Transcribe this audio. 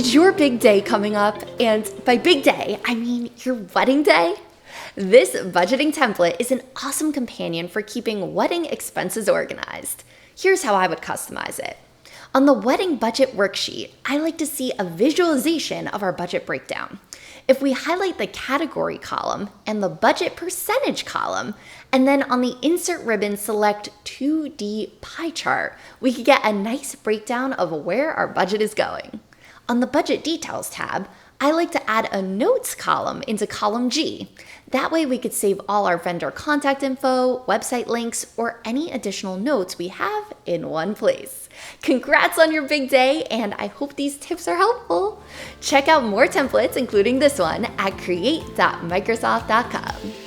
Is your big day coming up? And by big day, I mean your wedding day? This budgeting template is an awesome companion for keeping wedding expenses organized. Here's how I would customize it. On the wedding budget worksheet, I like to see a visualization of our budget breakdown. If we highlight the category column and the budget percentage column, and then on the insert ribbon select 2D pie chart, we could get a nice breakdown of where our budget is going. On the budget details tab, I like to add a notes column into column G. That way we could save all our vendor contact info, website links, or any additional notes we have in one place. Congrats on your big day, and I hope these tips are helpful. Check out more templates, including this one, at create.microsoft.com.